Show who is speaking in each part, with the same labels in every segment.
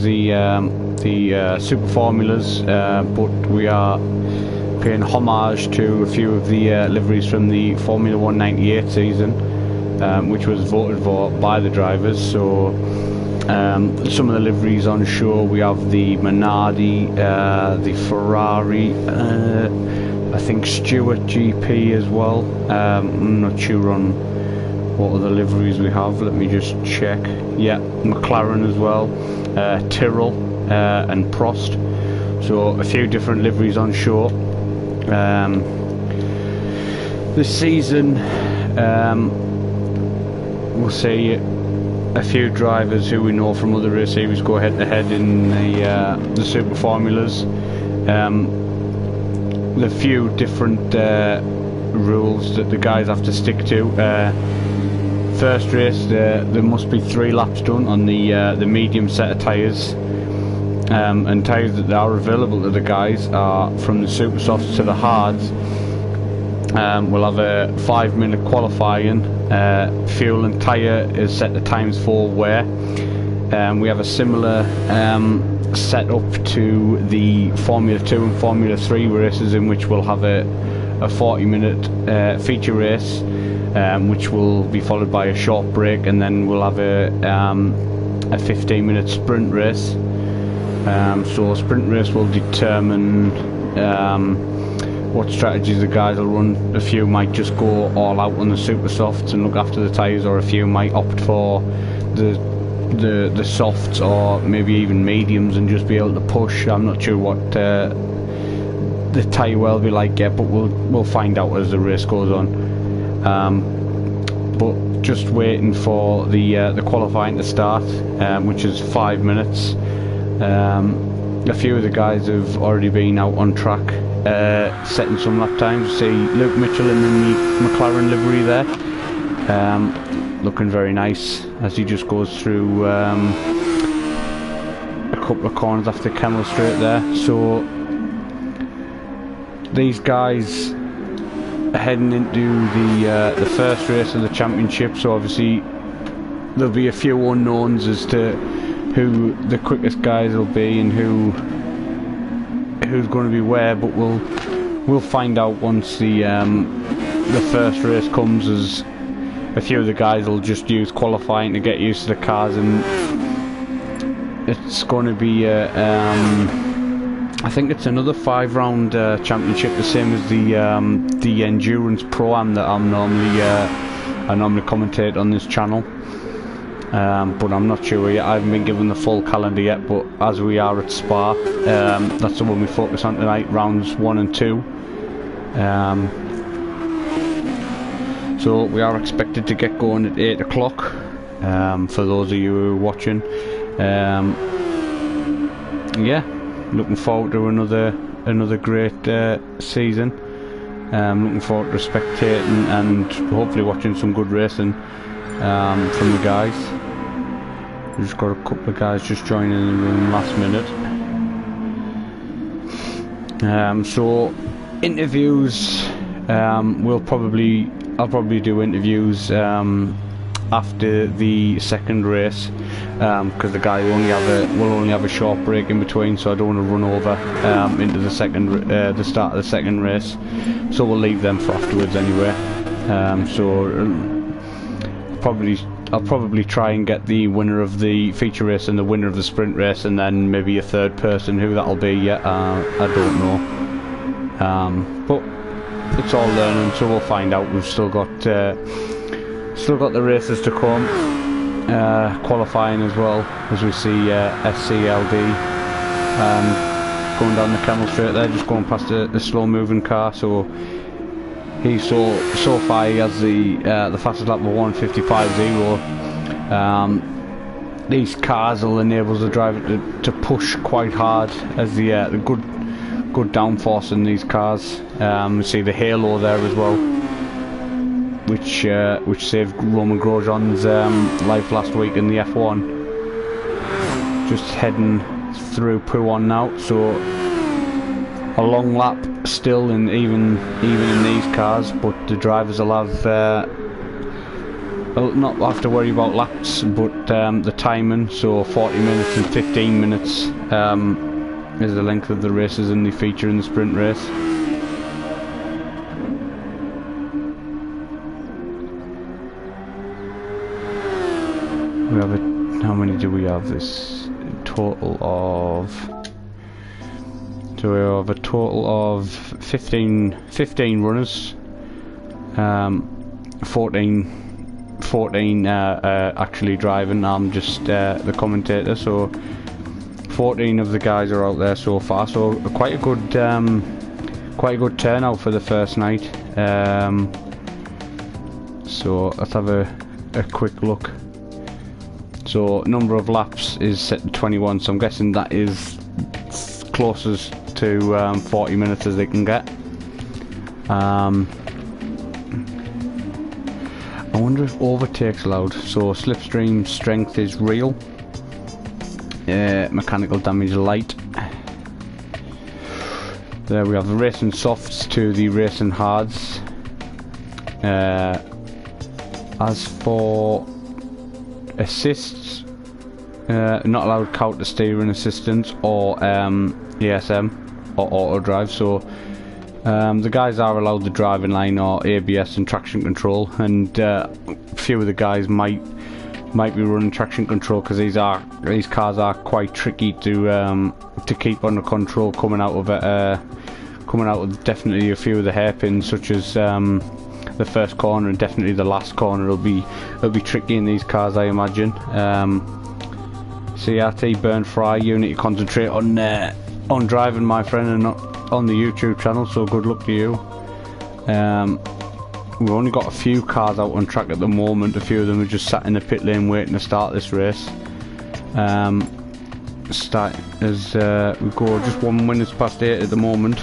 Speaker 1: as the Super Formulas, but we are paying homage to a few of the liveries from the Formula 1 98 season, which was voted for by the drivers. So some of the liveries on show, we have the Minardi, the Ferrari, I think Stewart GP as well. I'm not sure on what other liveries we have, let me just check. Yeah, McLaren as well, Tyrrell and Prost. So a few different liveries on show. This season we'll see a few drivers who we know from other race series go head to head in the Super Formulas. The few different rules that the guys have to stick to. First race, there must be 3 laps done on the medium set of tyres, and tyres that are available to the guys are from the super softs to the hards. We'll have a 5-minute qualifying. Fuel and tyre is set to ×4 wear. We have a similar set up to the Formula 2 and Formula 3 races, in which we'll have a 40-minute feature race, which will be followed by a short break, and then we'll have a 15-minute sprint race. So a sprint race will determine what strategies the guys will run. A few might just go all out on the super softs and look after the tyres, or a few might opt for the softs or maybe even mediums and just be able to push. I'm not sure what the tyre will be like yet, but we'll find out as the race goes on. But just waiting for the qualifying to start, which is 5 minutes. A few of the guys have already been out on track, setting some lap times. See Luke Mitchell in the McLaren livery there, looking very nice as he just goes through a couple of corners after Kemmel Straight there. So these guys are heading into the first race of the championship, so obviously there'll be a few unknowns as to who the quickest guys will be and who's going to be where, but we'll find out once the first race comes, as a few of the guys will just use qualifying to get used to the cars, and it's going to be I think it's another 5-round championship, the same as the Endurance Pro-Am that I normally commentate on this channel. But I'm not sure yet. I haven't been given the full calendar yet, but as we are at Spa, that's the one we focus on tonight, rounds 1 and 2. So we are expected to get going at 8 o'clock, for those of you who are watching. Yeah, looking forward to another great season. Looking forward to spectating and hopefully watching some good racing from the guys. We've just got a couple of guys just joining in the room last minute. So interviews, I'll probably do interviews after the second race, because the guy will only have a short break in between, so I don't want to run over into the start of the second race. So we'll leave them for afterwards anyway. I'll probably try and get the winner of the feature race and the winner of the sprint race, and then maybe a third person. Who that'll be yet, I don't know. But it's all learning, so we'll find out. We've still got the races to come, qualifying as well, as we see SCLD going down the Kemmel Straight there, just going past the slow moving car. So he's so far he has the fastest lap of 1:55.0. These cars will enable the driver to push quite hard, as the good downforce in these cars. You see the halo there as well, which saved Roman Grosjean's life last week in the F1. Just heading through Pouhon now, so a long lap still, even in these cars, but the drivers will have I'll not have to worry about laps, but the timing, so 40 minutes and 15 minutes is the length of the races in the feature in the sprint race. We have how many do we have? This total of... So we have a total of 15 runners, 14 actually driving. I'm just the commentator, so 14 of the guys are out there so far. So quite a good turnout for the first night. So let's have a quick look. So number of laps is set to 21. So I'm guessing that is closest to 40 minutes as they can get. I wonder if overtake's allowed. So slipstream strength is real, mechanical damage light. There we have the racing softs to the racing hards. As for assists, not allowed counter steering assistance or ESM or auto drive. So the guys are allowed the driving line or ABS and traction control, and a few of the guys might be running traction control because these cars are quite tricky to keep under control coming out of definitely a few of the hairpins, such as the first corner and definitely the last corner. It'll be tricky in these cars, I imagine. CRT burn fry, you need to concentrate on driving, my friend, and not on the YouTube channel, so good luck to you. We've only got a few cars out on track at the moment. A few of them are just sat in the pit lane waiting to start this race. Start as we go just 1 minute past 8 at the moment.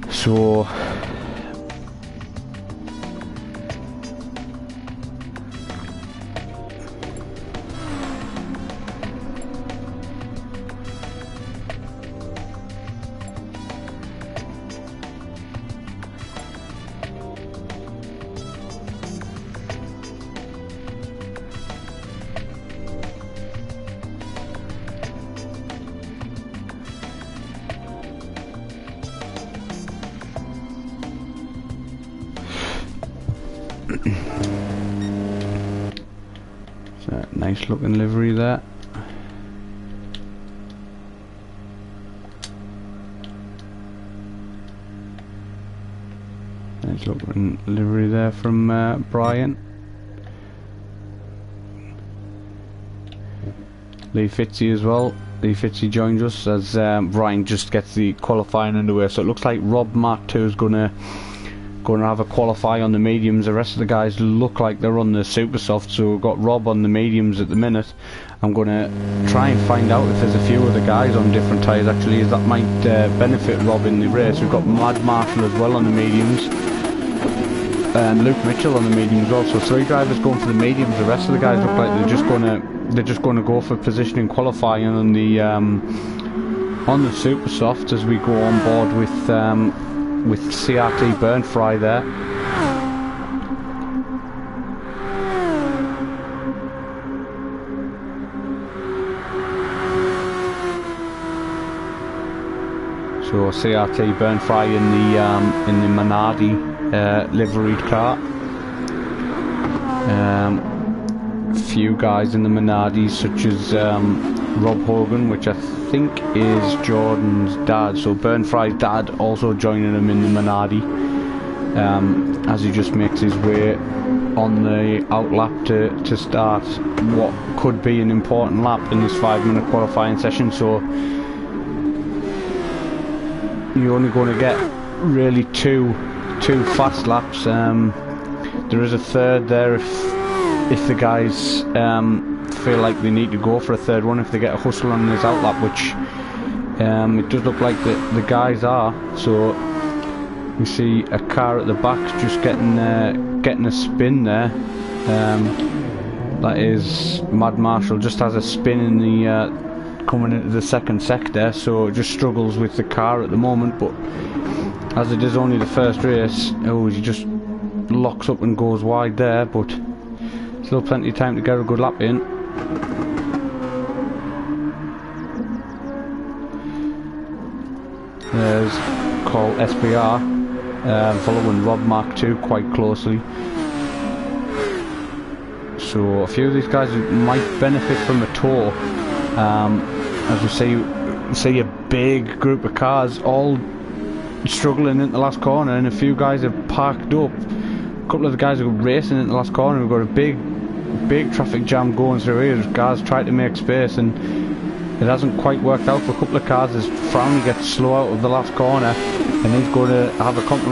Speaker 1: So nice looking livery there. Nice looking livery there from Brian. Lee Fitzy as well. Lee Fitzy joins us as Brian just gets the qualifying underway. So it looks like Rob Mark 2 is gonna have a qualify on the mediums. The rest of the guys look like they're on the super soft, so we've got Rob on the mediums at the minute. I'm gonna try and find out if there's a few of the guys on different tyres actually, as that might benefit Rob in the race. We've got Mad Marshall as well on the mediums, and Luke Mitchell on the mediums also. 3 drivers going for the mediums. The rest of the guys look like they're just gonna go for positioning qualifying on the super soft as we go on board with CRT burn fry there. So CRT burn fry in the Minardi liveried car. Few guys in the Minardi, such as Rob Hogan, which I think is Jordan's dad. So Burn Fry's dad also joining him in the Minardi as he just makes his way on the out lap to start what could be an important lap in this 5-minute qualifying session. So you're only going to get really two fast laps. There is a third there if the guys feel like they need to go for a third one, if they get a hustle on this outlap, which it does look like the guys are. So you see a car at the back just getting a spin there. That is Mad Marshall, just has a spin in the coming into the second sector, so it just struggles with the car at the moment. But as it is only the first race, oh, he just locks up and goes wide there, but still plenty of time to get a good lap in. There's called SBR, following Rob Mark II quite closely. So a few of these guys might benefit from a tour. As we see a big group of cars all struggling in the last corner, and a few guys have parked up. A couple of the guys are racing in the last corner. We've got a big traffic jam going through here. There's guys trying to make space, and it hasn't quite worked out for a couple of cars as Frowney gets slow out of the last corner, and he's going to have a compromise